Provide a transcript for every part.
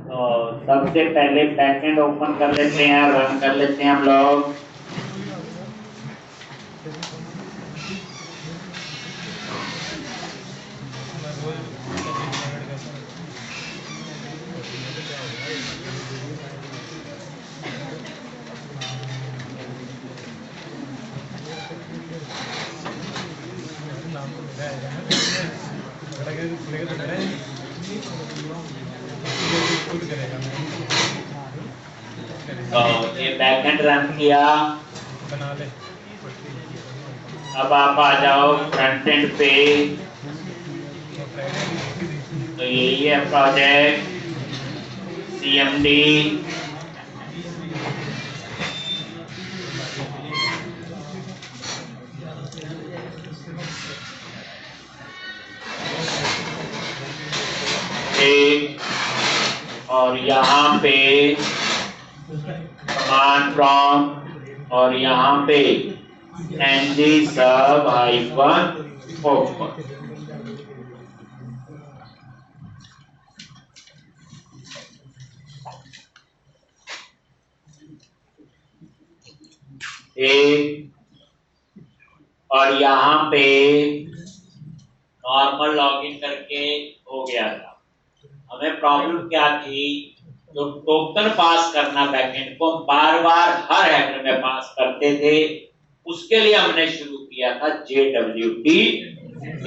तो सबसे पहले बैकएंड ओपन कर लेते हैं, रन कर लेते हैं हम लोग। तो ये बैकएंड रन किया। अब आप आ जाओ फ्रंट एंड पे। तो यही है प्रोजेक्ट CMD। और यहाँ पे कमांड प्रॉम्प्ट और यहाँ पे ng sub -open। और यहाँ पे नॉर्मल लॉगिन करके हो गया था। हमें प्रॉब्लम क्या थी, जो टोकन पास करना बैकएंड को बार बार हर हैकर में पास करते थे, उसके लिए हमने शुरू किया था JWT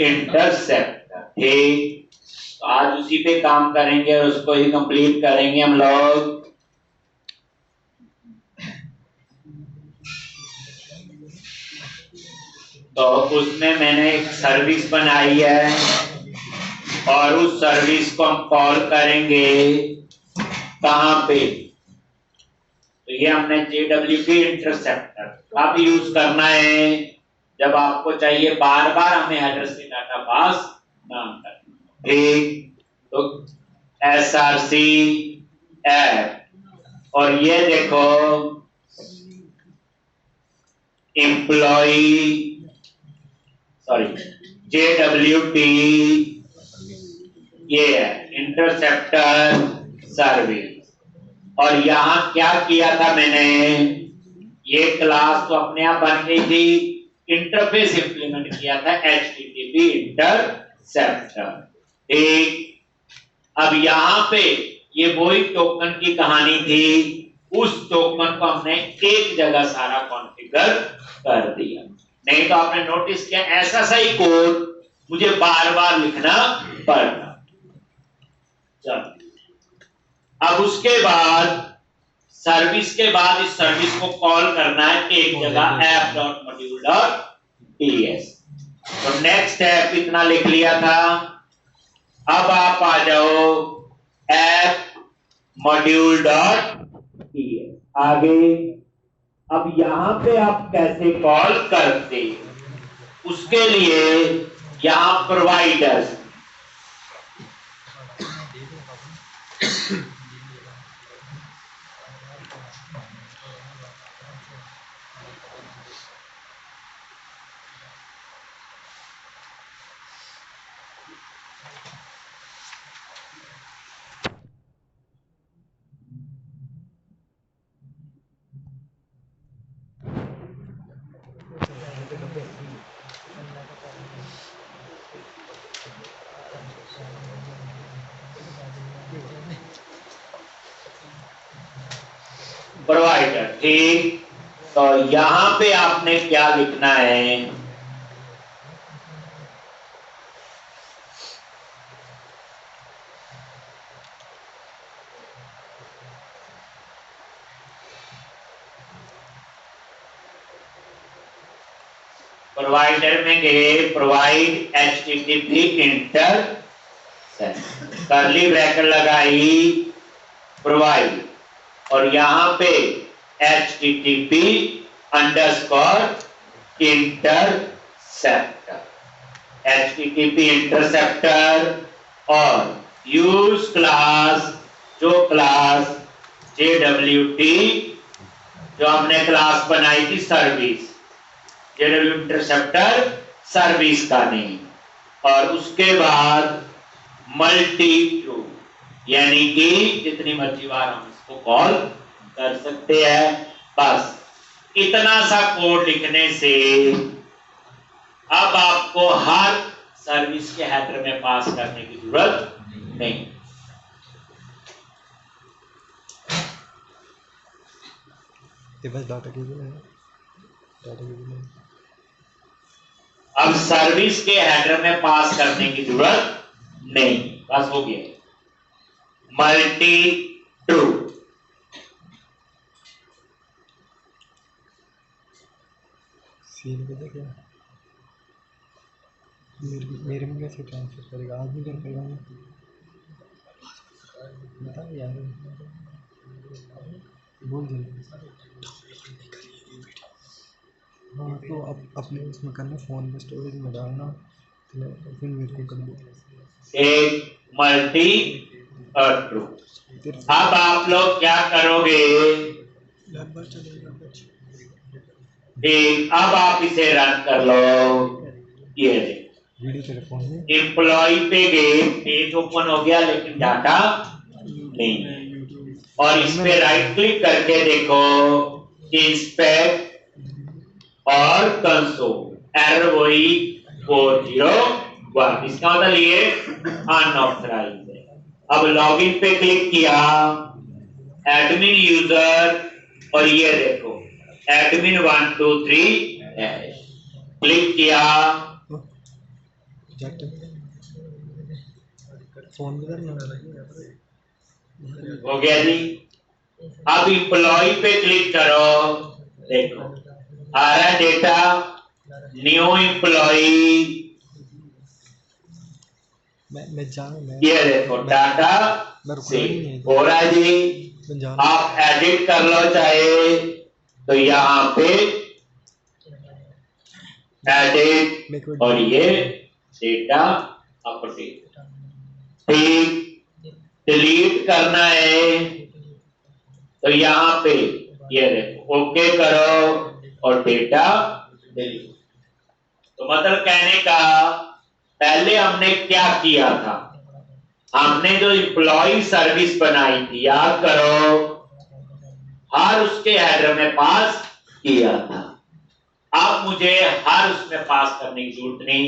इंटरसेप्टर। ठीक, तो आज उसी पे काम करेंगे और उसको ही कंप्लीट करेंगे हम लोग। तो उसमें मैंने एक सर्विस बनाई है और उस सर्विस को हम कॉल करेंगे कहां पे, तो ये हमने JWT इंटरसेप्टर अब यूज करना है जब आपको चाहिए बार बार हमें हेडर से डाटा पास ना करना। ठीक, तो SRC ऐप और ये देखो एम्प्लॉई JWT ये है इंटरसेप्टर सर्विस। और यहां क्या किया था मैंने, ये क्लास तो अपने आप बन गई थी, इंटरफेस इंप्लीमेंट किया था HTTP इंटरसेप्टर। ठीक, अब यहां पे ये वही टोकन की कहानी थी, उस टोकन को हमने एक जगह सारा कॉन्फ़िगर कर दिया। नहीं तो आपने नोटिस किया ऐसा सही कोड मुझे बार बार लिखना पड़ता। चलो, अब उसके बाद सर्विस के बाद इस सर्विस को कॉल करना है एक जगह app.module.ts। तो नेक्स्ट स्टेप इतना लिख लिया था। अब आप आ जाओ app.module.ts आगे। अब यहां पे आप कैसे कॉल करते, उसके लिए यहां प्रोवाइडर्स प्रोवाइडर। ठीक, तो यहां पे आपने क्या लिखना है, प्रोवाइडर में गए provide HTTP inter curly bracket लगाई प्रोवाइड और यहां पे HTTP underscore interceptor, HTTP interceptor और यूज क्लास, जो क्लास JWT जो हमने क्लास बनाई थी सर्विस, JWT इंटरसेप्टर सर्विस का नेम, और उसके बाद मल्टी ट्रू, यानी कि जितनी मर्जी बार हम इसको कॉल कर सकते हैं। बस इतना सा कोड लिखने से अब आपको हर सर्विस के हेडर में पास करने की जरूरत नहीं। बस डाटा केबल है, डाटा केबल है। अब सर्विस के हेडर में पास करने की जरूरत नहीं, बस हो गया मल्टी ट्रू। सीन पता क्या मेरे में कैसे ट्रांसफर करेगा, आज नहीं कर पाएगा मैं, बता यार, बोल दे। हाँ तो अब अपने उसमें करना, फोन में स्टोरेज में डालना, फिर मेरे को कर दो एक मल्टी ट्रू। अब आप लोग क्या करोगे, अब आप इसे रन कर लो। ये वीडियो तेरे फोन में, एम्प्लॉय पे गए, पेज ओपन हो गया लेकिन डाटा नहीं, और इस पे राइट क्लिक करके देखो इंस्पेक्ट और कंसोल, एरर वही 401, इसका मतलब ये अनऑथराइज्ड है। अब लॉगिन पे क्लिक किया, एडमिन यूजर, और ये देखो एडमिन 123 क्लिक किया, फोन में करना हो गया जी। अब एम्प्लॉय पे क्लिक करो, देखो आ रहा है डेटा, न्यू एम्प्लॉय, ये देखो डाटा हो रहा है जी। आप एडिट कर लो चाहे तो यहाँ पे एडिट, और ये डेटा अपडेट, ठीक। डिलीट करना है तो यहाँ पे ये देखो ओके करो और डेटा डिलीट। तो मतलब कहने का पहले हमने क्या किया था, हमने जो एम्प्लॉय सर्विस बनाई थी याद करो, हर उसके हेडर में पास किया था। अब मुझे हर उसमें पास करने की जरूरत नहीं,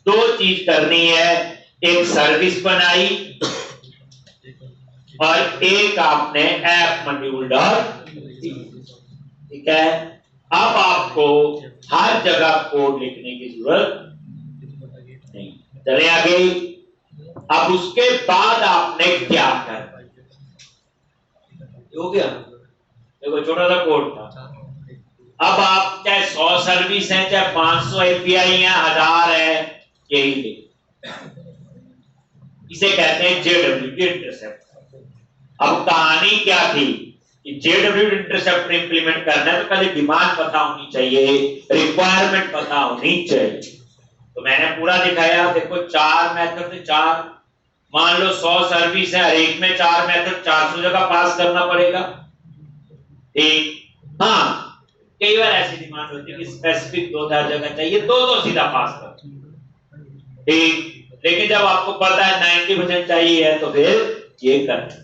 दो चीज करनी है, एक सर्विस बनाई और एक आपने ऐप मॉड्यूल डॉट, ठीक है। अब आपको हर जगह कोड लिखने की जरूरत नहीं। चले आगे। अब उसके बाद आपने क्या करना, हो गया, देखो छोटा सा कोड था। अब आप चाहे 100 सर्विस है, चाहे 500 एपीआई है, 1000 है, यही ले, इसे कहते हैं जेडब्ल्यूटी इंटरसेप्ट। अब कहानी क्या थी कि जेडब्ल्यूटी इंटरसेप्ट इंप्लीमेंट करना है तो पहले डिमांड पता होनी चाहिए, रिक्वायरमेंट पता होनी चाहिए। तो मैंने पूरा दिखाया, देखो 4 मेथड थे, 4, मान लो 100 सर्विस है, हर एक में 4 मेथड, 400 जगह पास करना पड़ेगा, ठीक। हाँ कई बार ऐसी डिमांड होती है कि स्पेसिफिक 2000 जगह चाहिए तो सीधा पास कर, ठीक। लेकिन जब आपको पता है 90% चाहिए है तो फिर ये कर।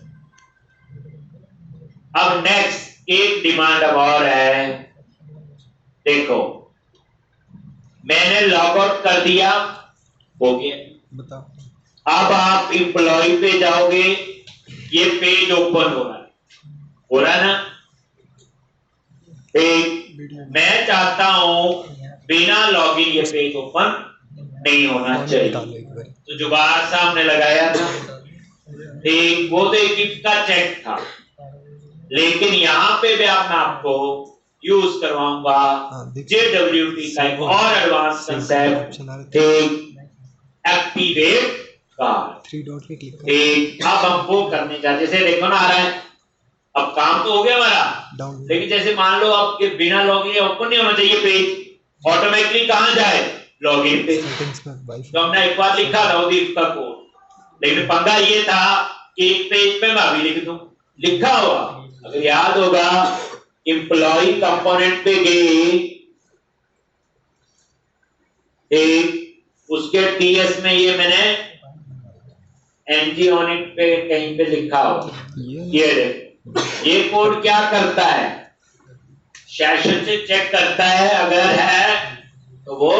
अब नेक्स्ट एक डिमांड अब और है, देखो मैंने लॉग आउट कर दिया, हो गया, बताओ। अब आप एम्प्लॉय पे जाओगे, ये पेज ओपन हो रहा है ना, एक मैं चाहता हूं बिना लॉगिन ये पेज ओपन नहीं होना चाहिए, तो जुगाड़ सामने लगाया था, एक वो तो एक इफ का चेक था, लेकिन यहाँ पे भी मैं आपको यूज करवाऊंगा जेडब्ल्यूटी का एक और advance concept, activate card, 3 dot पे क्लिक करो। अब हम वो करने जाते, जैसे देखो ना आ रहा है, अब काम तो हो गया हमारा, लेकिन जैसे मान लो आपके बिना लॉगिन ओपन नहीं होना चाहिए पेज, ऑटोमेटिकली कहां जाए, लॉगिन पे। तो हमने एक बार लिखा था उदीप का कोड, लेकिन पंगा ये था कि एक पेज पे मैं अभी लिख दूं, लिखा हुआ अगर याद होगा, एम्प्लॉय कंपोनेंट पे गए, एक उसके टीएस में ये मैंने एनजीओनिक पे कहीं पे लिखा हो, ये देखो, ये कोड क्या करता है, सेशन से चेक करता है, अगर है तो वो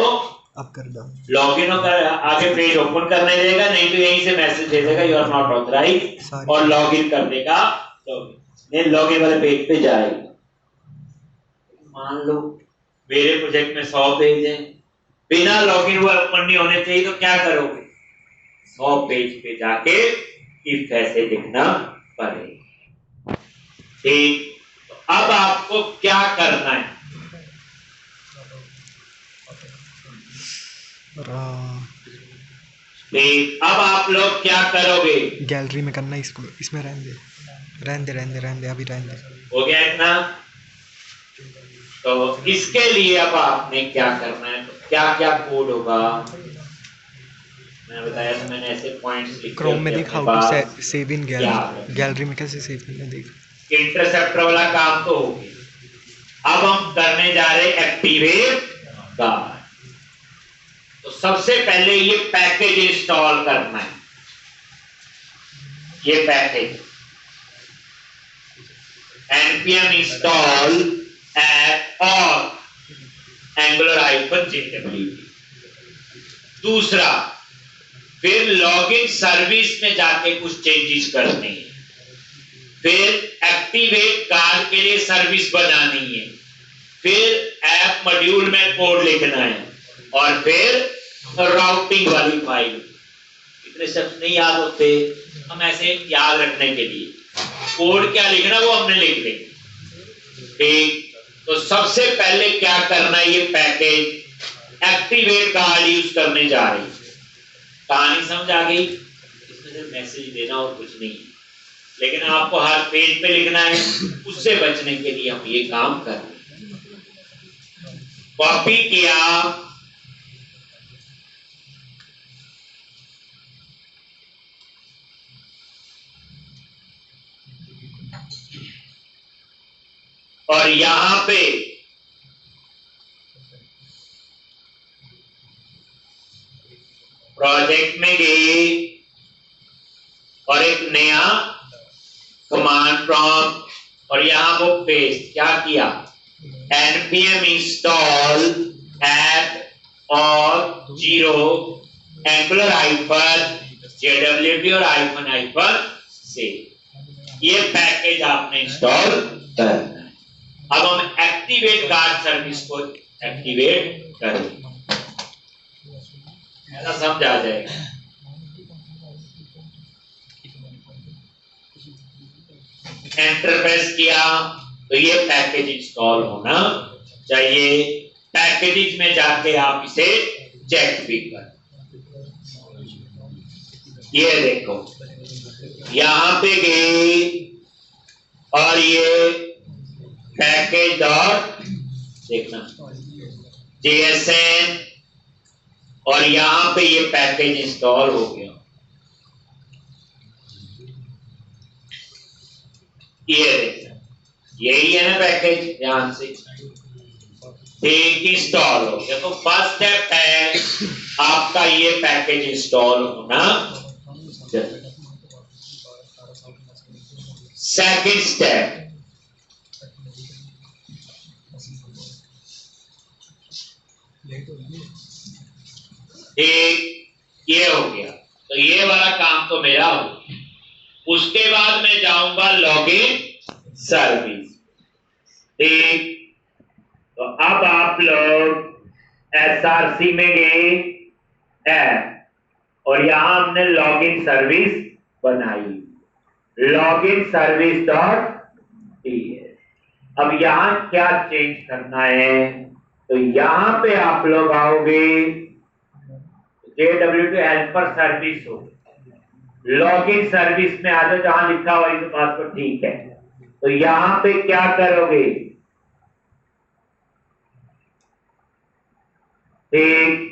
अब कर दो, लॉगिन होकर आगे पेज ओपन करने देगा, नहीं तो यहीं से मैसेज दे देगा यू आर नॉट ऑथराइज, और लॉगिन कर देगा, लॉगिन वाले पेज पे जाएगा। मान लो मेरे प्रोजेक्ट में 100 पेज हैं, बिना लॉगिन हुए ओपन नहीं होने चाहिए, तो क्या करोगे, 100 पेज पे जाके इफ ऐसे लिखना पड़ेगा। ठीक, तो अब आपको क्या करना है, ठीक, अब आप लोग क्या करोगे, गैलरी में करना, इसको इसमें रहने दे, रहने दे, अभी रहने दे, हो गया इतना। तो इसके लिए अब आपने क्या करना है, तो क्या क्या कोड होगा, मैंने बताया था, मैंने ऐसे पॉइंट्स लिखे क्रोम में देख, how to save in gallery, gallery में कैसे सेव करना, देख इंटरसेप्टर वाला काम तो हो गया। अब हम करने जा रहे एक्टिवेट गार्ड। तो सबसे पहले ये पैकेज इंस्टॉल करना है, ये package npm install at all angular-jwt। दूसरा, फिर लॉगिन सर्विस में जाके कुछ चेंजेस करने हैं, फिर एक्टिवेट कार्ड के लिए सर्विस बनानी है, फिर ऐप मॉड्यूल में कोड लिखना है, और फिर राउटिंग वाली फाइल। इतने शब्द नहीं याद होते, हम ऐसे याद रखने के लिए कोड क्या लिखना वो हमने लिख लेंगे। ठीक, तो सबसे पहले क्या करना है, ये पैकेज एक्टिवेट कार्ड यूज करने जा रही है। कहानी समझ आ गई, इसमें सिर्फ मैसेज देना और कुछ नहीं, लेकिन आपको हर पेज पे लिखना है, उससे बचने के लिए हम ये काम कर रहे हैं। कॉपी किया, और यहां पे प्रोजेक्ट में गए और एक नया कमांड प्रॉम्प्ट, और यहां वो पेस्ट क्या किया, npm install app और 0 angular-jwt और -से ये पैकेज आपने इंस्टॉल करना है। अब हम एक्टिवेट कार्ड सर्विस को एक्टिवेट करेंगे, ऐसा समझ आ जाएगा। एंटर प्रेस किया तो ये पैकेज इंस्टॉल होना चाहिए। पैकेजेस में जाके आप इसे चेक भी कर, ये देखो यहां पे गए और ये पैकेज डॉट देखना JSN, और यहां पे ये पैकेज इंस्टॉल हो गया, ये देखना, यही है ना पैकेज, ध्यान से, ठीक, इंस्टॉल हो गया। तो फर्स्ट स्टेप है आपका ये पैकेज इंस्टॉल होना चाहिए। सेकंड स्टेप, एक ये हो गया, तो ये वाला काम तो मेरा हो गया। उसके बाद मैं जाऊंगा लॉगिन सर्विस। ठीक, तो अब आप लोग SRC में गए ऐप, और यहां हमने लॉगिन सर्विस बनाई, लॉगिन सर्विस डॉट ts। अब यहां क्या चेंज करना है, तो यहां पे आप लोग आओगे, JWT हेल्पर सर्विस हो, लॉगिन सर्विस में आ जाओ, जहां लिखा हुआ इस बात को, ठीक है। तो यहां पे क्या करोगे, एक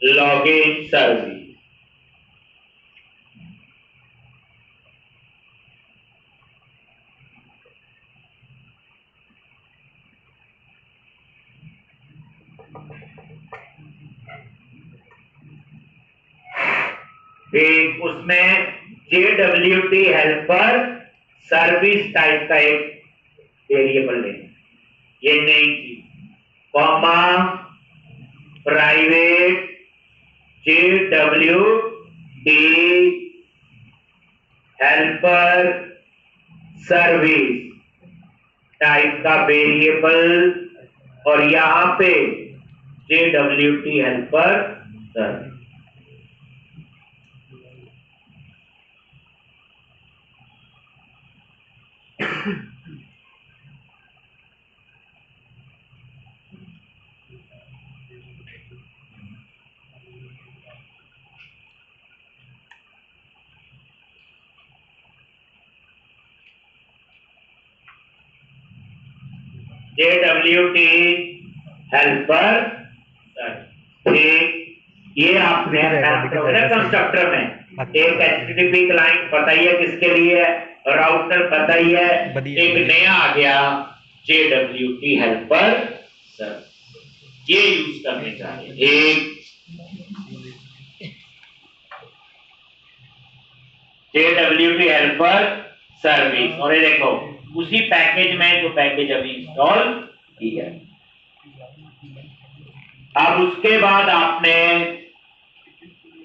लॉगिन सर्विस, फिर उसमें JWT हेल्पर सर्विस टाइप का एक वेरिएबल लेंगे, ये नहीं थी, comma private JWT helper service type का वेरिएबल, और यहां पे JWT helper service. JWT helper service, ये आपने कंस्ट्रक्टर में एक HTTP क्लाइंट पता ही है किसके लिए, राउटर पता ही है, एक नया आ गया JWT हेल्पर सर्विस, ये यूज करने चाहिए। एक JWT हेल्पर सर्विस, और ये देखो उसी पैकेज में जो पैकेज अभी इंस्टॉल की है। अब उसके बाद आपने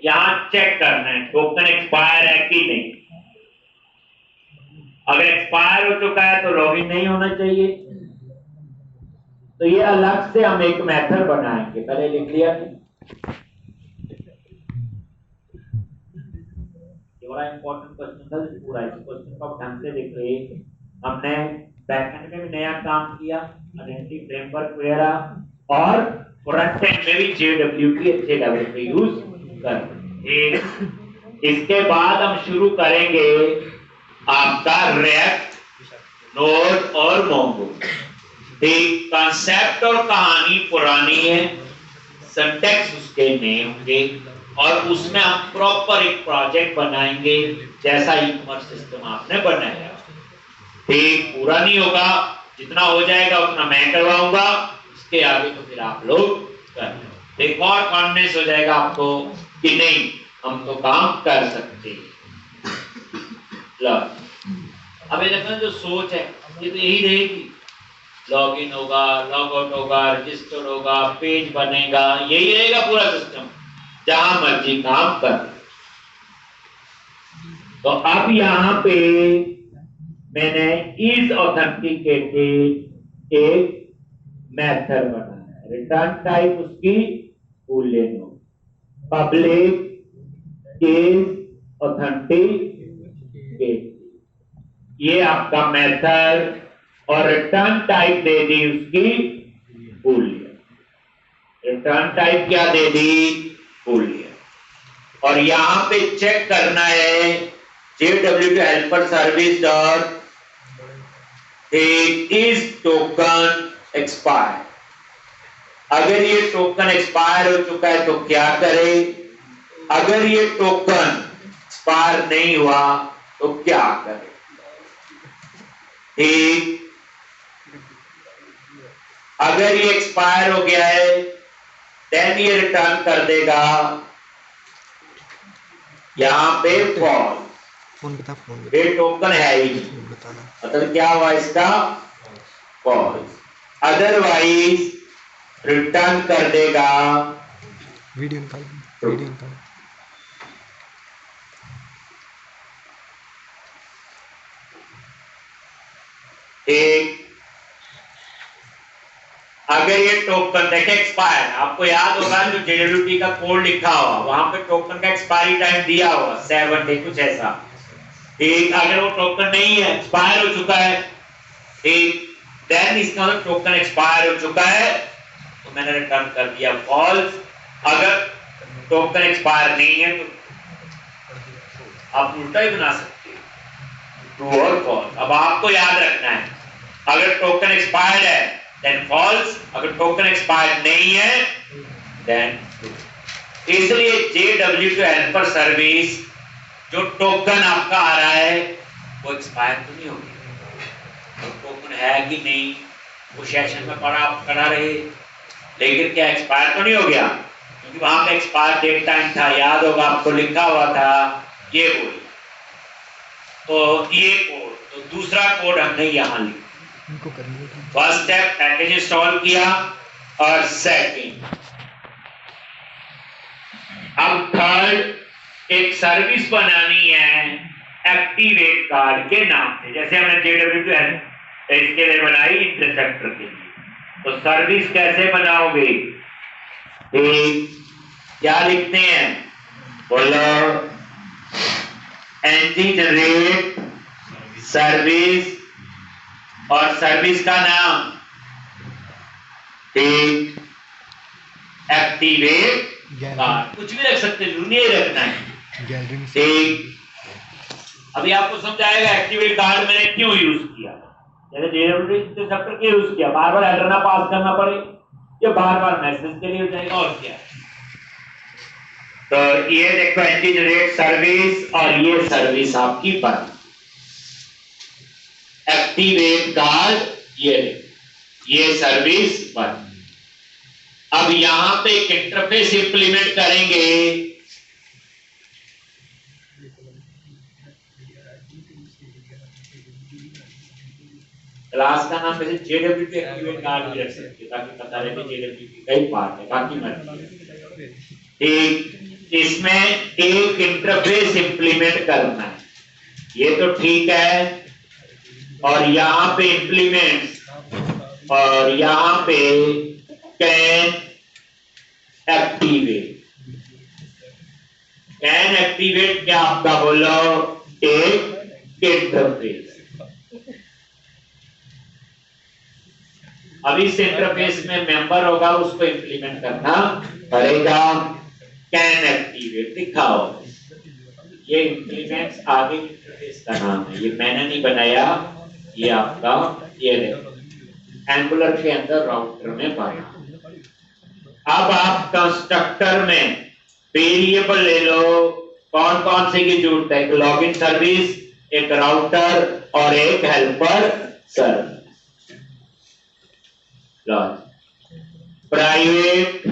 यहां चेक करना है टोकन एक्सपायर है कि नहीं। अगर एक्सपायर हो चुका है तो लॉगिन नहीं होना चाहिए, तो ये अलग से हम एक मेथड बनाएंगे, पहले लिख लिया था। बड़ा इंपॉर्टेंट क्वेश्चन था, पूरा इस क्वेश्चन को ढंग से देख रहे। हमने बैकएंड में भी नया काम किया, आइडेंटिटी फ्रेमवर्क वगैरह, और फ्रंट एंड में भी JWT यूज कर। इसके बाद हम शुरू करेंगे आपका रिएक्ट, नोड और मोंगो। एक कॉन्सेप्ट और कहानी पुरानी है, सिंटैक्स उसके नए होंगे, और उसमें हम प्रॉपर एक प्रोजेक्ट बनाएंगे जैसा ई-कॉमर्स सिस्टम आपने बनाया। ठीक पूरा नहीं होगा, जितना हो जाएगा उतना मैं करवाऊंगा, इसके आगे तो फिर आप लोग करना। एक और कॉन्फिडेंस हो जाएगा आपको कि नहीं हम तो काम कर सकते हैं। अब ये देखो जो सोच है ये तो यही रहेगी, लॉगिन होगा, लॉग आउट होगा, रजिस्टर होगा, पेज बनेगा, यही रहेगा पूरा सिस्टम, जहां मर्जी काम कर। तो अब यहां पे मैंने इज ऑथेंटिकेटेड एक मेथड बनाया, रिटर्न टाइप उसकी बूलियन हो, पब्लिक इज ऑथेंटिकेटेड, ये आपका मेथड, और रिटर्न टाइप दे दी उसकी बूलियन। रिटर्न टाइप क्या दे दी? बूलियन। और यहां पे चेक करना है JWT helper service dot is token expire. अगर ये टोकन एक्सपायर हो चुका है तो क्या करें, अगर ये टोकन एक्सपायर नहीं हुआ तो क्या करें। ठीक, अगर ये एक्सपायर हो गया है देन ये रिटर्न कर देगा यहां पे फॉल्स, ये टोकन है ही नहीं, मतलब क्या हुआ इसका फॉल्स, अदरवाइज रिटर्न कर देगा वीडियो निकाल। एक अगर ये टोकन देखे एक्सपायर, आपको याद होगा जो JWT का कोड लिखा हुआ वहां पे टोकन का एक्सपायरी टाइम दिया हुआ 7 डे कुछ ऐसा। ठीक, अगर वो टोकन नहीं है, एक्सपायर हो चुका है, ठीक, देन इसका मतलब टोकन एक्सपायर हो चुका है तो मैंने रिटर्न कर दिया फॉल्स। अगर टोकन एक्सपायर नहीं है तो आप उल्टा ही बना सकते हैं, ट्रू और फॉल्स। अब आपको याद रखना है, अगर टोकन एक्सपायर्ड है देन फॉल्स, अगर टोकन एक्सपायर्ड नहीं है देन ट्रू। इसलिए JWT हेल्पर सर्विस जो टोकन आपका आ रहा है वो एक्सपायर तो नहीं होगी, तो टोकन है कि नहीं वो सेशन में पड़ा रहे, लेकिन क्या एक्सपायर तो नहीं हो गया, क्योंकि वहां पे एक्सपायर डेट टाइम था, याद होगा आपको, लिखा हुआ था ये बोल, तो ये कोड, तो दूसरा कोड हमने यहाँ लिखा। फर्स्ट स्टेप पैकेज इंस्टॉल किया और सेकंड, अब थर्ड एक सर्विस बनानी है एक्टिवेट कार्ड के नाम से, जैसे हमने JW2 इसके लिए बनाई इंटरसेप्टर के लिए। तो सर्विस कैसे बनाओगे, क्या लिखते हैं, बोलो, एनजी जनरेट सर्विस और सर्विस का नाम, ठीक, एक्टिवेट कार्ड, कुछ भी रख सकते, नहीं रखना है, ठीक। अभी आपको समझाएगा एक्टिवेट कार्ड मैंने क्यों यूज किया, जैसे JW इंटरसेप्टर क्यों यूज किया, बार बार एरर ना पास करना पड़े, ये बार बार मैसेज के लिए हो जाएगा और क्या। तो ये देखो एनजी जनरेट सर्विस और ये सर्विस आपकी बन, एक्टिवेट कार्ड, ये सर्विस बन। अब यहां पे एक इंटरफेस इंप्लीमेंट करेंगे, क्लास का नाम वैसे JW2 एक्टिवेट कार्ड भी रख सकते हैं ताकि पता रहे कि JW2 का ही पार्ट है, बाकी मत, ठीक। इसमें एक इंटरफेस इंप्लीमेंट करना है, ये तो ठीक है, और यहां पे इंप्लीमेंट और यहां पे कैन एक्टिवेट, कैन एक्टिवेट क्या आपका बोलो, एक इंटरफेस। अब इस इंटरफेस में मेंबर होगा, उसको इंप्लीमेंट करना पड़ेगा, कैन एक्टिवेट दिखाओ, ये इंप्लीमेंट्स आगे इंटरफेस का नाम है, ये मैंने नहीं बनाया, ये आपका ये एंगुलर के अंदर राउटर में बना। अब आप कंस्ट्रक्टर में वेरिएबल ले लो, कौन कौन से की जरूरत है, एक लॉगिन सर्विस, एक राउटर और एक हेल्पर सर्विस। प्राइवेट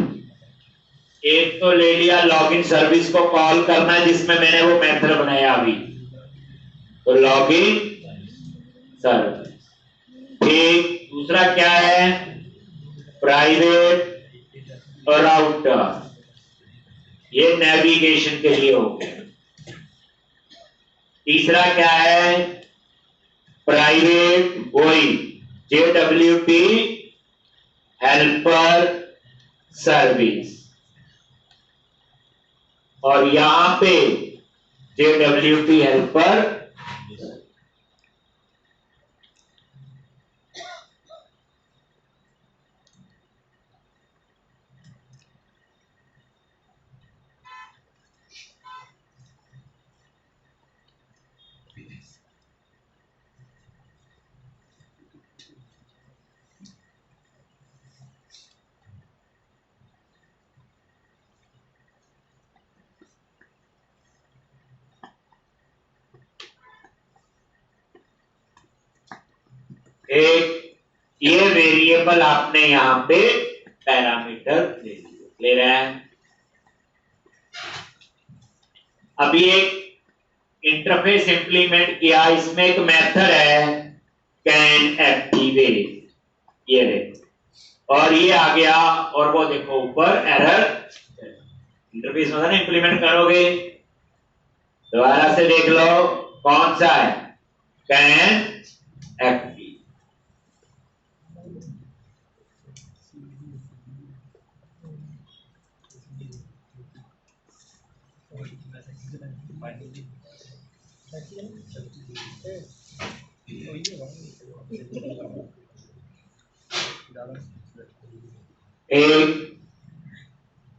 एक तो ले लिया, लॉगिन सर्विस को कॉल करना है जिसमें मैंने वो मेथड बनाया अभी, तो लॉगिन सर्विस, ठीक। दूसरा क्या है, प्राइवेट राउटर, ये नेविगेशन के लिए हो गया। तीसरा क्या है, प्राइवेट वही JWT हेल्पर सर्विस, और यहां पे JWT हेल्पर, एक ये वेरिएबल आपने यहां पे पैरामीटर ले रहे हैं। अभी एक इंटरफेस इंप्लीमेंट किया, इसमें एक मेथड है कैन एक्टिवेट, ये देखो, और ये आ गया, और वो देखो ऊपर एरर, इंटरफेस मतलब ना इंप्लीमेंट करोगे, दोबारा से देख लो कौन सा है, कैन एक्टिवेट।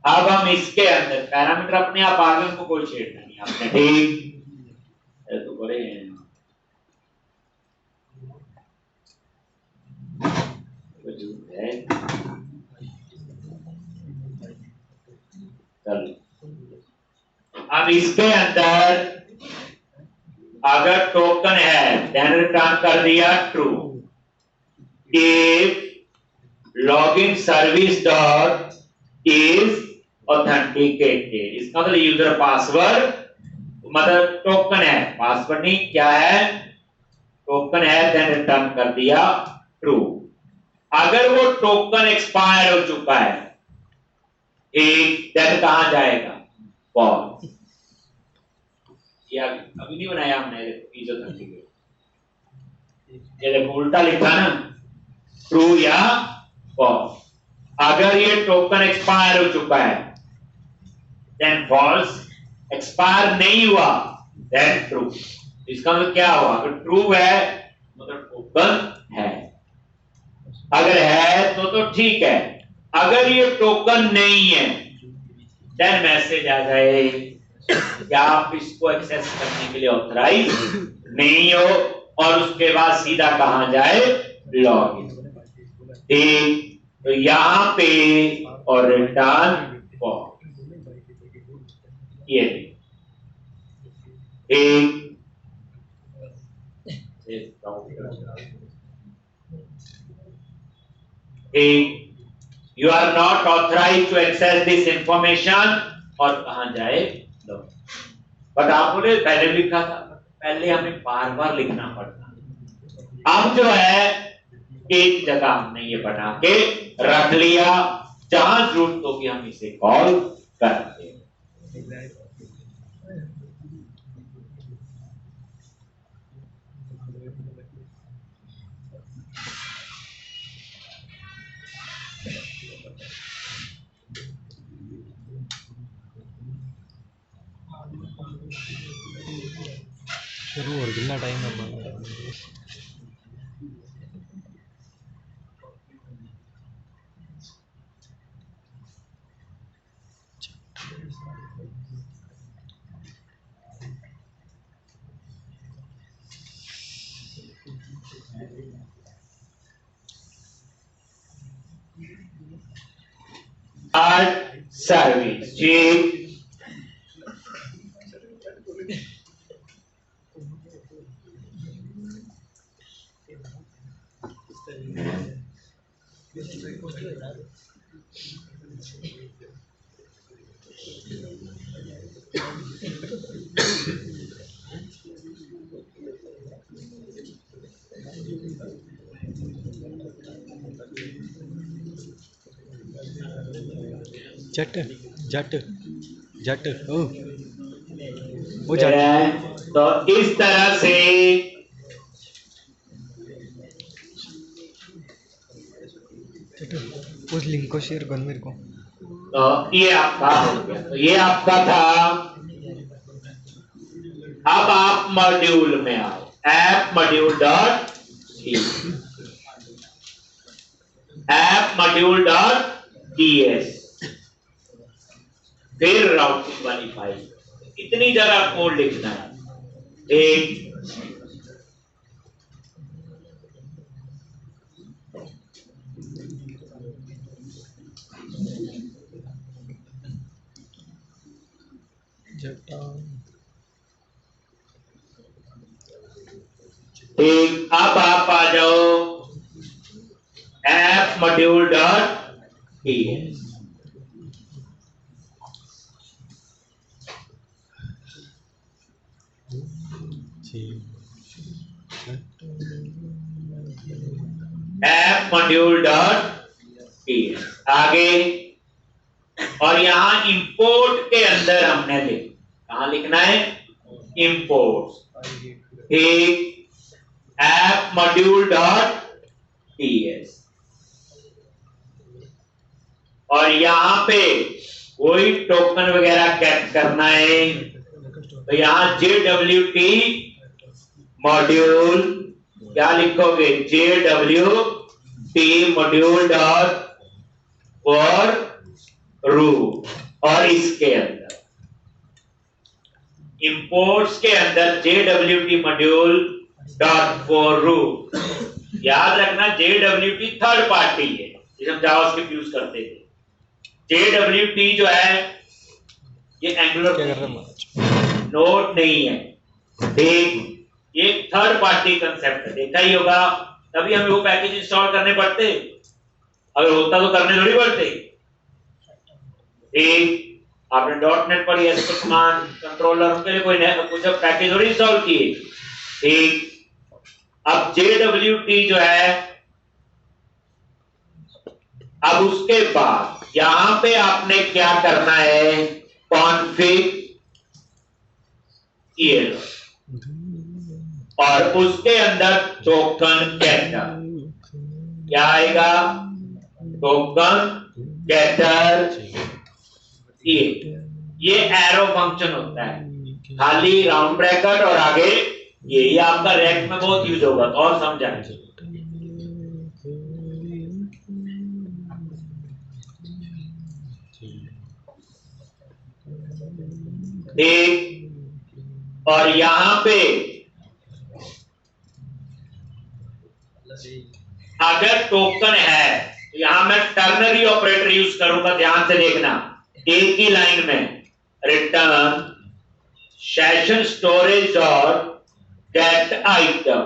अब हम इसके अंदर पैरामीटर अपने आप आगे, उनको कोई छेड़ना नहीं आपने, ठीक, तो बड़े चलो। अब इसके अंदर अगर टोकन है देन रिटर्न कर दिया true, if login service dot is authenticated, इसका मतलब यूजर पासवर्ड मतलब टोकन है, पासवर्ड नहीं, क्या है, टोकन है, देन रिटर्न कर दिया ट्रू। अगर वो टोकन एक्सपायर हो चुका है ठीक, देन कहां जाएगा, फॉल्स। या अभी नहीं बनाया हमने इज ऑथेंटिकेटेड, ये देखो उल्टा लिखा ना, ट्रू या फॉल्स। अगर ये टोकन एक्सपायर हो चुका है देन फॉल्स, एक्सपायर नहीं हुआ देन ट्रू। इसका मतलब क्या हुआ, अगर ट्रू है मतलब टोकन है, अगर है तो ठीक है, अगर ये टोकन नहीं है देन मैसेज आ जाए कि आप इसको एक्सेस करने के लिए ऑथराइज नहीं हो, और उसके बाद सीधा कहां जाए, लॉग इन। ठीक, तो यहां पे और रिटर्न फॉल्स, ये ठीक, you are not authorize to access this information, और कहां जाए, बट आपने पहले लिखा था, पहले हमें बार बार लिखना पड़ता, अब जो है एक जगह हमने ये बना के रख लिया, जहां जरूरत होगी हम इसे कॉल करते हैं। शुरू और कितना टाइम है, सर्विस ठीक, जट जट जट ओ वो फिर जट है, तो इस तरह से उस लिंक को शेयर कर मेरे को। तो ये आपका हो गया, तो ये आपका था। अब आप मॉड्यूल में आओ, app module dot app module dot ES, फिर राउटिंग वाली फाइल, इतनी जगह कोड लिखना है। एक ठीक, अब आप आ जाओ app module dot ES, app module dot ES आगे, और यहां इंपोर्ट के अंदर हमने कहां लिखना है, इंपोर्ट, ठीक, ऐप मॉड्यूल डॉट टीएस, और यहां पे कोई टोकन वगैरह कैच करना है तो यहां JWT मॉड्यूल क्या लिखोगे, JWT module dot for root, और इसके अंदर इंपोर्ट्स के अंदर JWT module dot for root. याद रखना JWT थर्ड पार्टी है, जिसे हम जावास्क्रिप्ट यूज करते थे। JWT जो है ये एंगुलर नोट नहीं है, ठीक, ये थर्ड पार्टी कंसेप्ट है, देखा ही होगा, तभी हमें वो पैकेज इंस्टॉल करने पड़ते, अगर होता तो करने थोड़ी पड़ते, ठीक, आपने डॉट नेट पर ये कमांड कंट्रोलर उनके लिए कोई कुछ पैकेज थोड़ी इंस्टॉल किए। ठीक, अब JWT जो है, अब उसके बाद यहां पे आपने क्या करना है, कॉन्फ़िग ये, और उसके अंदर टोकन गेटर क्या आएगा, टोकन गेटर ये एरो फंक्शन होता है, खाली राउंड ब्रैकेट और आगे ये आपका रैक में बहुत यूज होगा, तो और समझाएंगे। ठीक, और यहां पे अगर टोकन है तो यहां मैं टर्नरी ऑपरेटर यूज करूंगा, ध्यान से देखना। एक ही लाइन में रिटर्न सेशन स्टोरेज और गेट आइटम,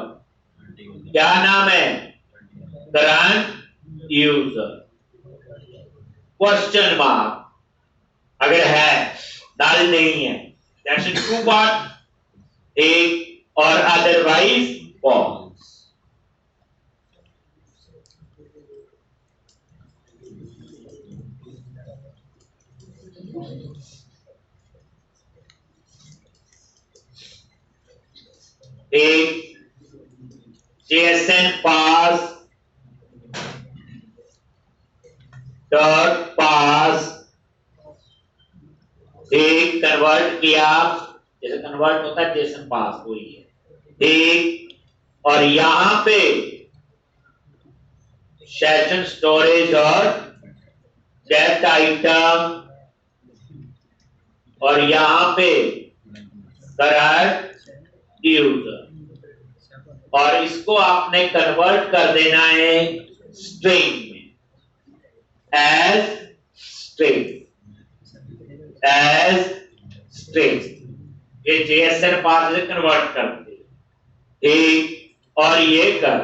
क्या नाम है, करंट यूजर, क्वेश्चन मार्क, अगर है, नल नहीं है, दैट्स अ ट्रू पार्ट, एक, और अदरवाइज फॉल्स। एक JSN पास डॉट पास, एक कन्वर्ट किया, जैसे कन्वर्ट होता है JSON पास वही है। एक, और यहां पे सेशन स्टोरेज और गेट आइटम, और यहां पे करंट यूजर, और इसको आपने कन्वर्ट कर देना है स्ट्रिंग में, एज स्ट्रिंग, एज स्ट्रिंग, ये JSN पास से कन्वर्ट कर दे। एक, और ये कर,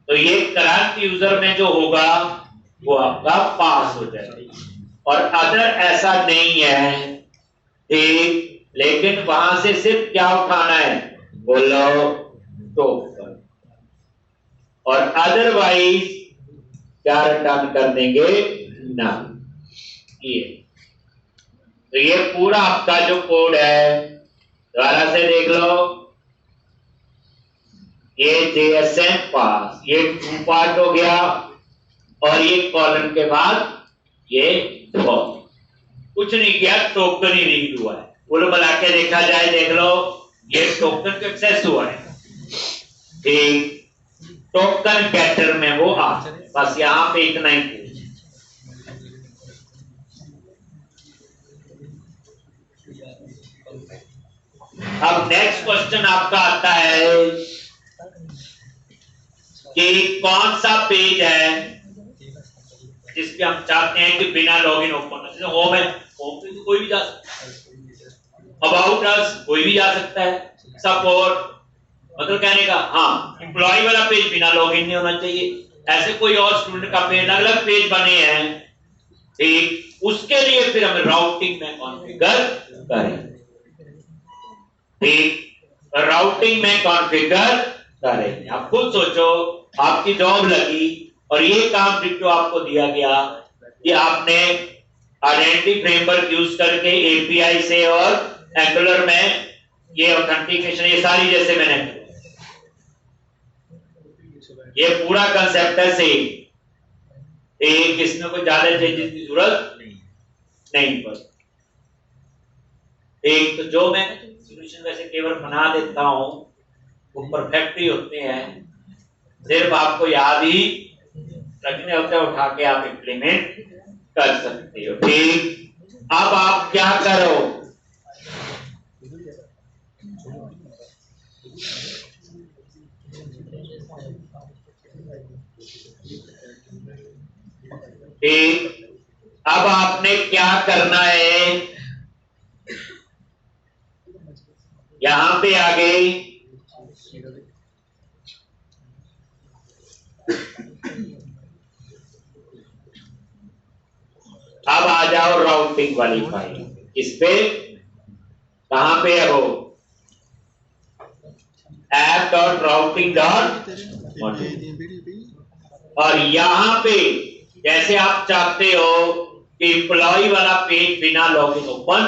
तो ये करंट यूजर में जो होगा वो आपका पास हो जाएगा, और अदर ऐसा नहीं है। ठीक, लेकिन वहां से सिर्फ क्या उठाना है, बोलो टोकन, और अदरवाइज क्या रिटर्न कर देंगे, ना। ये तो ये पूरा आपका जो कोड है, दोबारा से देख लो, ये JSN पास, ये टू पार्ट हो गया, और ये कॉलम के बाद ये फॉल्स, कुछ नहीं किया, टोकन ही रीड हुआ है, कुल मिला के देखा जाए, देख लो, ये टोकन को एक्सेस हुआ है। ठीक, टोकन गेटर में वो आ, बस यहां पे इतना ही। अब नेक्स्ट क्वेश्चन आपका आता है कि कौन सा पेज है जिसपे हम चाहते हैं कि बिना लॉगिन ओपन, जैसे होम है, होम पे कोई भी जा सकता है, अबाउट अस कोई भी जा सकता है, सपोर्ट, मतलब कहने का हाँ, एम्प्लॉय वाला पेज बिना लॉगिन नहीं होना चाहिए, ऐसे कोई और स्टूडेंट का पेज, अलग अलग पेज बने हैं। ठीक, उसके लिए फिर हम राउटिंग में कॉन्फ़िगर करें। ठीक, राउटिंग में कॉन्फ़िगर करें, आप खुद सोचो, आपकी जॉब लगी और ये काम डिट्टो आपको दिया गया कि आपने आइडेंटिटी फ्रेमवर्क यूज करके एपीआई से और एंगुलर में ये ऑथेंटिकेशन, ये सारी जैसे मैंने, ये पूरा कंसेप्ट है सेम, एक, इसमें कोई ज्यादा चेंजेस की जरूरत नहीं पड़ती। एक, तो जो मैं सॉल्यूशन वैसे केवल बना देता हूं वो परफेक्ट ही होते हैं, सिर्फ आपको याद ही रखने होते हैं, उठा के आप इंप्लीमेंट कर सकते हो। ठीक, अब आप क्या करो, ठीक, अब आपने क्या करना है, यहां पे आ गई, अब आ जाओ राउटिंग वाली फाइल, इस पे कहां पे है वो app.routing.module। और यहां पे जैसे आप चाहते हो कि एम्प्लॉय वाला पेज बिना लॉगिन ओपन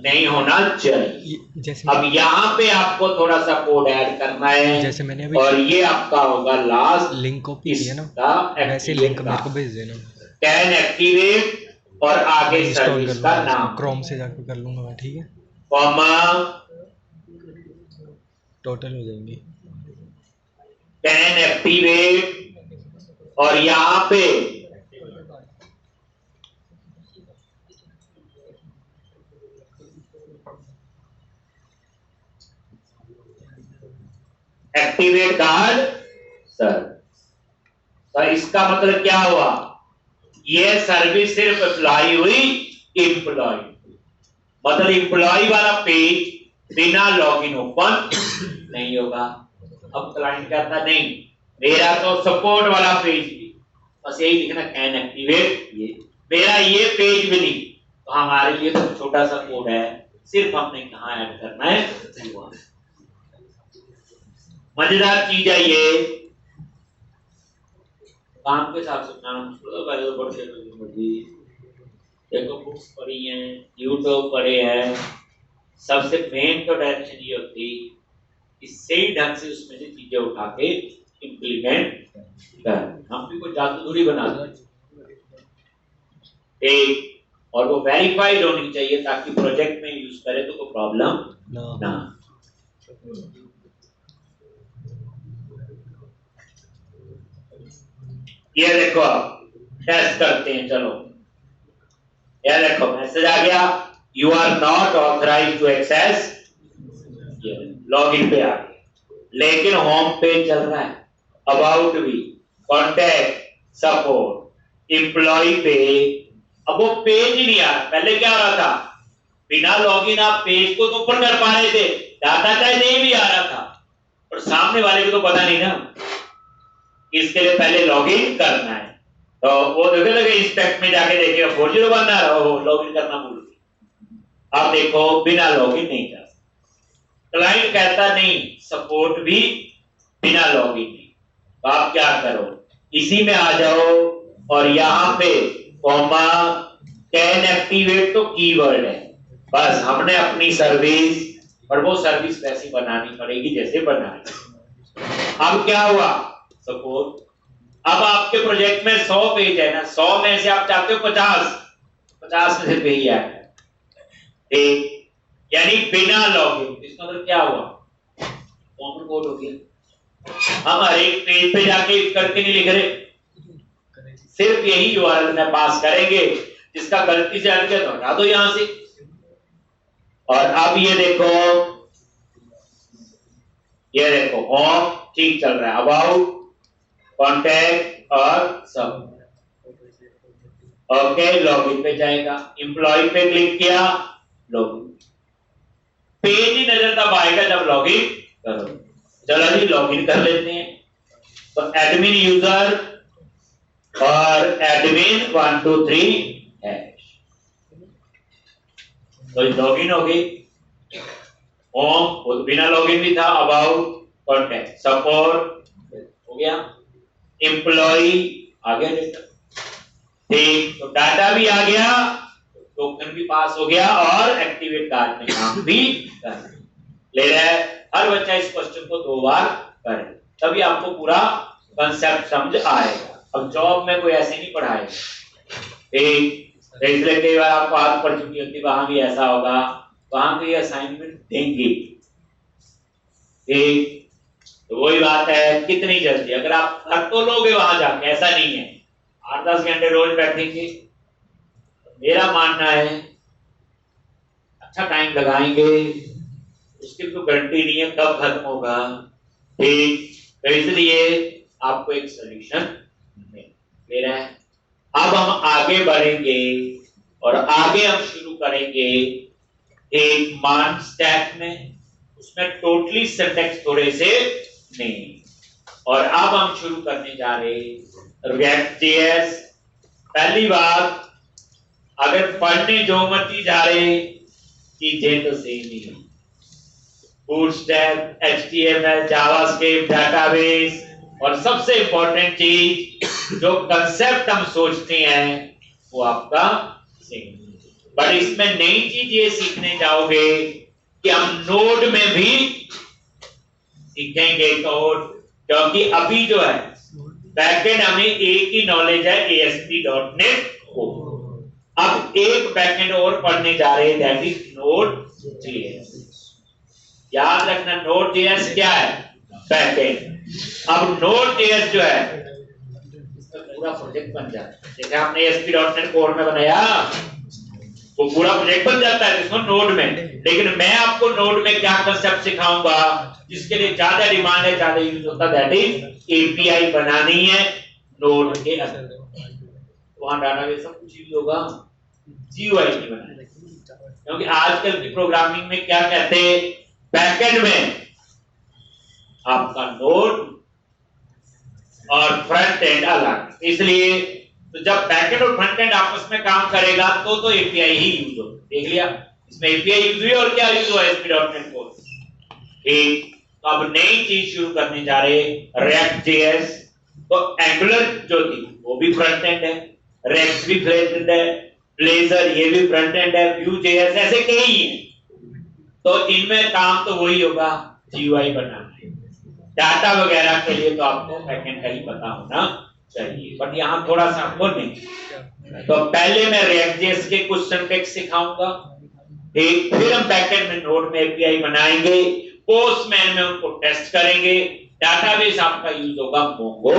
नहीं होना चाहिए, जैसे अब यहाँ पे आपको थोड़ा सा कोड ऐड करना है, जैसे मैंने अभी और ये आपका होगा लास्ट लिंक कॉपी किया ना, इसका वैसे लिंक मेरे को भेज देना। कैन एक्टिवेट और आगे इंस्टॉल कर सर्विस का लूँगा, नाम क्रोम से जाकर कर लूँगा मैं, ठीक है, कॉमा टोटल हो जाएंगी। कैन एक्टिवेट और यहाँ पे एक्टिवेट कार्ड सर, तो इसका मतलब क्या हुआ, ये सर्विस सिर्फ अप्लाई हुई एम्प्लॉय, मतलब एम्प्लॉय वाला पेज बिना लॉगिन ओपन नहीं होगा। अब क्लाइंट कहता नहीं मेरा तो सपोर्ट वाला पेज भी, बस यही लिखना कैन एक्टिवेट, ये मेरा ये पेज भी नहीं, तो हमारे लिए तो छोटा सा कोड है, सिर्फ हमने कहाँ ऐड करना है, मजेदार चीज है ये, काम के साथ सुनना पहले तो बढ़ देखो, बुक्स पढ़ी हैं, यूट्यूब पढ़े हैं, सबसे मेन तो डायरेक्शन ये होती कि सही ढंग से उसमें से चीजें उठा के इम्प्लीमेंट कर, हम भी कोई जादू थोड़ी बना एक, और वो वेरीफाइड होनी चाहिए ताकि प्रोजेक्ट में यूज करे तो कोई प्रॉब्लम ना। ये देखो टेस्ट करते हैं, चलो ये देखो मैसेज आ गया, you are not authorized to access, login पे आ गया, लेकिन होम पेज चल रहा है, अबाउट भी, कॉन्टैक्ट, सपोर्ट, एम्प्लॉय पे, अब वो पेज ही नहीं आ रहा। पहले क्या हो रहा था, बिना लॉगिन आप पेज को तो ओपन कर पा रहे थे, डाटा चाहे नहीं भी आ रहा था, और सामने वाले को तो पता नहीं ना, इसके लिए पहले लॉगिन करना है, तो वो देखे लगे इंस्पेक्ट में जाके देखेगा 40 बनना है, लॉगिन करना भूल गए। अब देखो बिना लॉगिन नहीं जा सकता, क्लाइंट कहता नहीं सपोर्ट भी बिना लॉगिन नहीं, तो आप क्या करो, इसी में आ जाओ और यहाँ पे कॉमा कैन एक्टिवेट तो कीवर्ड है, बस हमने अपनी सर्विस, और वो सर्विस वैसी बनानी पड़ेगी जैसे बनानी। अब क्या हुआ, सपोर्ट, अब आपके प्रोजेक्ट में 100 पेज है ना, 100 में से आप चाहते हो 50 में से पेज है, ठीक, यानी बिना लॉगिन, इसका मतलब क्या हुआ, कॉमन कोड हो गया, हम हर एक पेज पे जाके करके नहीं लिख रहे, सिर्फ यही यूआरएल में पास करेंगे, जिसका गलती से हट गया तो हटा दो यहां से। और अब ये देखो होम ठीक चल रहा है, अबाउट, कॉन्टैक्ट और सब, ओके, लॉगिन पे जाएगा, एम्प्लॉय पे क्लिक किया, लॉगिन, पेज ही नजर तब आएगा जब लॉगिन करो। चलो जी लॉगिन कर लेते हैं, तो एडमिन यूजर और एडमिन 1 2 3 हैश, तो लॉगिन हो गई, होम वो बिना लॉगिन भी था, अबाउट, कॉन्टैक्ट, सपोर्ट हो गया, एम्प्लॉय आ गया डेटा, ठीक, तो डाटा भी आ गया, टोकन भी पास हो गया, और एक्टिवेट कार्ड में काम भी कर ले रहा है। हर बच्चा इस क्वेश्चन को 2 बार करे, तभी आपको पूरा कंसेप्ट समझ आएगा। अब जॉब में कोई ऐसे नहीं पढ़ाएगा, ठीक, इसलिए कई बार आपको आदत पड़ चुकी होती, वहां भी ऐसा होगा, वहां भी असाइनमेंट देंगे, ठीक, तो वही बात है, कितनी जल्दी अगर आप कर तो लोगे वहां जाके, ऐसा नहीं है 8-10 घंटे रोज बैठेंगे, मेरा मानना है अच्छा टाइम लगाएंगे, उसकी तो गारंटी नहीं है कब खत्म होगा, ठीक, तो इसलिए आपको एक सोल्यूशन दे रहा है। अब हम आगे बढ़ेंगे और आगे हम शुरू करेंगे एक मान स्टैक में, उसमें टोटली सिंटैक्स थोड़े से नहीं, और अब हम शुरू करने जा रहे React.js। पहली बात अगर पढ़ने जो मर्जी जा रहे, चीजें तो सेम ही है। बूटस्ट्रैप, HTML, जावास्क्रिप्ट, डेटाबेस, और सबसे इंपॉर्टेंट चीज जो कंसेप्ट हम सोचते हैं वो आपका सेम। बट इसमें नई चीज ये सीखने जाओगे कि हम नोड में भी सीखेंगे कोड, क्योंकि अभी जो है बैकएंड हमें एक ही नॉलेज है ASP.NET को। अब एक बैकएंड और पढ़ने जा रहे हैं, दैट इज Node.js। याद रखना Node.js क्या है, बैकएंड। अब Node.js जो है पूरा प्रोजेक्ट बन जाता है। जैसे आपने ASP.NET कोर में बनाया वो पूरा प्रोजेक्ट बन जाता है इसको नोड में। लेकिन मैं आपको नोड में क्या कंसेप्ट सिखाऊंगा जिसके लिए ज्यादा डिमांड है, ज्यादा यूज होता है, दैट इज API बनानी है नोड के अंदर। वहां डाटाबेस सब कुछ यूज होगा, GUI नहीं बनाना। क्योंकि आजकल की प्रोग्रामिंग में क्या कहते हैं, बैकएंड में आपका नोड और फ्रंट एंड अलग। इसलिए तो जब बैकएंड और फ्रंट एंड आपस में काम करेगा तो API ही यूज हो। देख लिया, इसमें API यूज हुई और क्या यूज हुआ ASP.NET को। ठीक, तो अब नई चीज शुरू करने जा रहे React.js। तो एंगुलर जो थी वो भी फ्रंट एंड है, React भी फ्रंट एंड है, ब्लेजर ये भी फ्रंट एंड है, Vue.js, ऐसे कई हैं। तो इनमें काम तो वही होगा, GUI बनाना है। डाटा वगैरह के लिए तो आपको बैकएंड का ही पता होना चाहिए, बट यहाँ थोड़ा सा आपको नहीं। तो पहले मैं React.js के कुछ सिंटैक्स सिखाऊंगा, फिर हम बैकएंड में नोड में API बनाएंगे, पोस्टमैन में उनको टेस्ट करेंगे, डाटाबेस आपका यूज होगा मोंगो।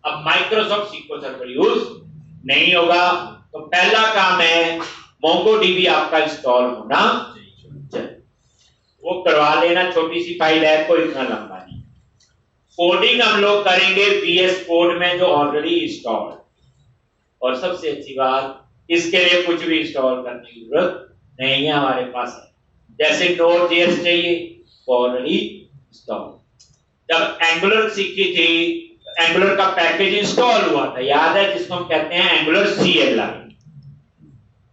अब माइक्रोसॉफ्ट SQL सर्वर यूज नहीं होगा, तो पहला काम है MongoDB आपका इंस्टॉल होना चाहिए। वो करवा लेना, छोटी सी फाइल है, कोई इतना लंबा नहीं। कोडिंग हम लोग करेंगे VS कोड में जो ऑलरेडी इंस्टॉल। और सबसे अच्छी बात, इसके लिए कुछ भी इंस्टॉल करने की जरूरत नहीं है, हमारे पास है। जैसे Node.js चाहिए वो ऑलरेडी इंस्टॉल। जब एंगुलर सीखी थी, एंगुलर का पैकेज इंस्टॉल हुआ था, याद है, जिसको हम कहते हैं एंगुलर CLI।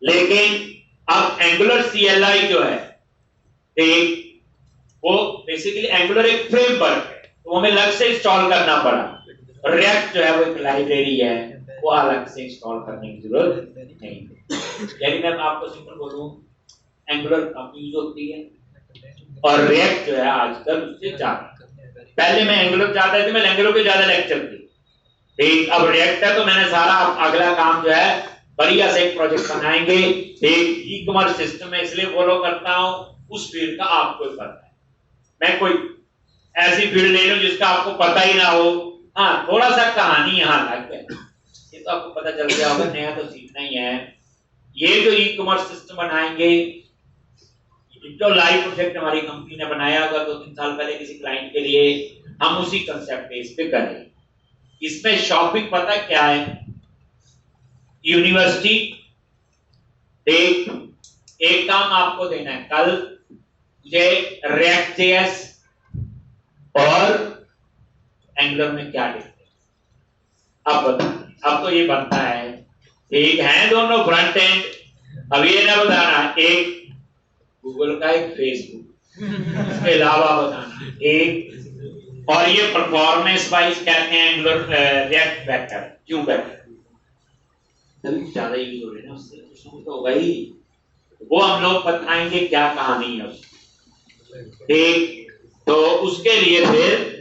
लेकिन अब एंगुलर CLI जो है, एक वो बेसिकली एंगुलर एक फ्रेमवर्क है, तो हमें अलग से इंस्टॉल करना पड़ा। React जो है वो एक लाइब्रेरी है, वो अलग से इंस्टॉल करने की जरूरत नहीं है। यानी मैं आपको सिंपल बोलूं, एंगुलर काफी यूज होती है और React जो है आजकल उससे ज्यादा। पहले मैं एंगुलर चाहता था, मैं एंगुलर के ज्यादा लेक्चर थे। ठीक, अब React है तो मैंने सारा अगला काम जो है बढ़िया से एक प्रोजेक्ट बनाएंगे। एक ई-कॉमर्स सिस्टम में इसलिए फॉलो करता हूं, उस फील्ड का आपको पता है। मैं कोई ऐसी फील्ड ले लूं जिसका आपको पता ही ना हो, हाँ थोड़ा सा कहानी यहाँ लग गया, ये तो आपको पता चल गया होगा, नया तो सीखना ही है। ये जो ई-कॉमर्स सिस्टम बनाएंगे, जो लाइव प्रोजेक्ट हमारी कंपनी ने बनाया होगा 2-3 साल पहले किसी क्लाइंट के लिए, हम उसी कंसेप्ट बेस पे करें। इसमें शॉपिंग पता क्या है, यूनिवर्सिटी एक काम आपको देना है, कल मुझे React.js और एंगुलर में क्या डिफरेंस, अब अब तो ये बनता है, एक है दोनों फ्रंट एंड। अब ये ना बताना एक गूगल का एक फेसबुक, इसके अलावा बताना एक, और ये परफॉर्मेंस वाइज कहते हैं एंगुलर React बेटर, क्यों बेटर, तभी ज्यादा यूज हो रहे हैं ना, उससे तो होगा ही। वो हम लोग बताएंगे क्या कहानी है उसकी। ठीक, तो उसके लिए फिर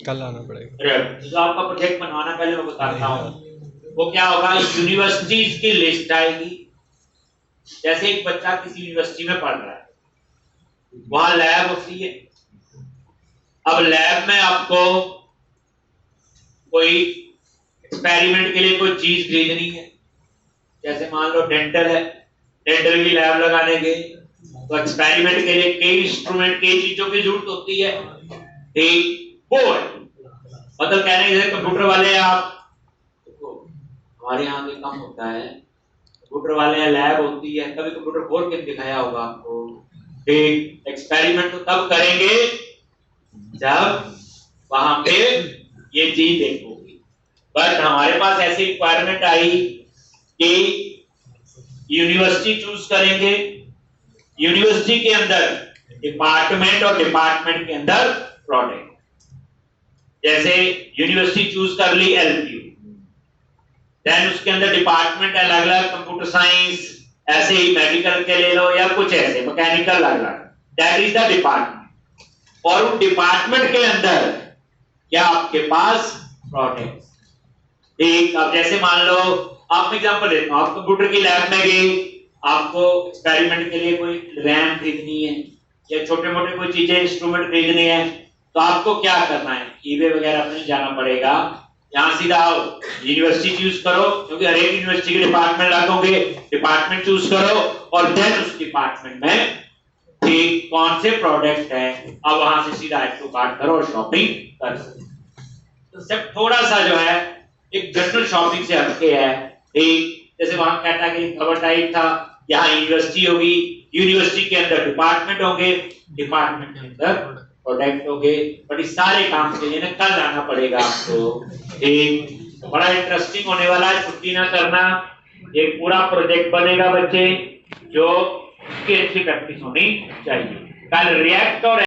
कल आना पड़ेगा। तो आपका प्रोजेक्ट बनवाना पहले मैं बताता हूँ। वो क्या होगा, यूनिवर्सिटीज की लिस्ट आएगी। जैसे एक बच्चा किसी यूनिवर्सिटी में पढ़ रहा है, वहां लैब होती है। अब लैब में आपको कोई एक्सपेरिमेंट के लिए कोई चीज खरीदनी है, जैसे मान लो डेंटल है, डेंटल की लैब लगाने के तो एक्सपेरिमेंट के लिए कई इंस्ट्रूमेंट, कई चीजों की जरूरत होती है। ठीक, वो है मतलब कहने के कंप्यूटर वाले, आप हमारे यहाँ भी काम होता है, कंप्यूटर वाले लैब होती है, कभी कंप्यूटर खोल के दिखाया होगा आपको। ठीक, एक्सपेरिमेंट तो तब करेंगे जब वहां पे ये चीज देखोगे। बट हमारे पास ऐसी रिक्वायरमेंट आई कि यूनिवर्सिटी चूज करेंगे, यूनिवर्सिटी के अंदर डिपार्टमेंट और डिपार्टमेंट के अंदर प्रोडक्ट। जैसे यूनिवर्सिटी चूज कर ली एलपीयू, देन उसके अंदर डिपार्टमेंट अलग अलग, कंप्यूटर साइंस, ऐसे ही मेडिकल के ले लो या कुछ ऐसे मैकेनिकल अलग अलग, दैट इज द डिपार्टमेंट। और उस डिपार्टमेंट के अंदर क्या आपके पास प्रोडक्ट। ठीक, अब जैसे मान लो आप एग्जांपल लेता हूं, आप कंप्यूटर की लैब में गए, आपको एक्सपेरिमेंट के लिए कोई रैम खरीदनी है या छोटे मोटे कोई चीजें इंस्ट्रूमेंट खरीदने हैं, तो आपको क्या करना है, ईबे वगैरह पे नहीं जाना पड़ेगा, यहां सीधा आओ यूनिवर्सिटी चूज करो, क्योंकि हर एक यूनिवर्सिटी के डिपार्टमेंट रखोगे, डिपार्टमेंट चूज करो और देन उस डिपार्टमेंट में ठीक कौन से प्रोडक्ट है, अब वहां से सीधा ऐड टू कार्ट करो और शॉपिंग कर सकते। तो सब थोड़ा सा जो है एक जनरल शॉपिंग से हटके है। ठीक, जैसे वहां कैटेगरी कवर टाइप था, यहाँ यूनिवर्सिटी होगी, यूनिवर्सिटी के अंदर डिपार्टमेंट होंगे, डिपार्टमेंट के अंदर प्रोडक्ट होंगे। बट इस सारे काम के लिए ना कल आना पड़ेगा आपको। ठीक, बड़ा इंटरेस्टिंग होने वाला है, छुट्टी ना करना। एक पूरा प्रोजेक्ट बनेगा बच्चे, जो उसकी अच्छी प्रैक्टिस होनी चाहिए। कल रिएक्ट और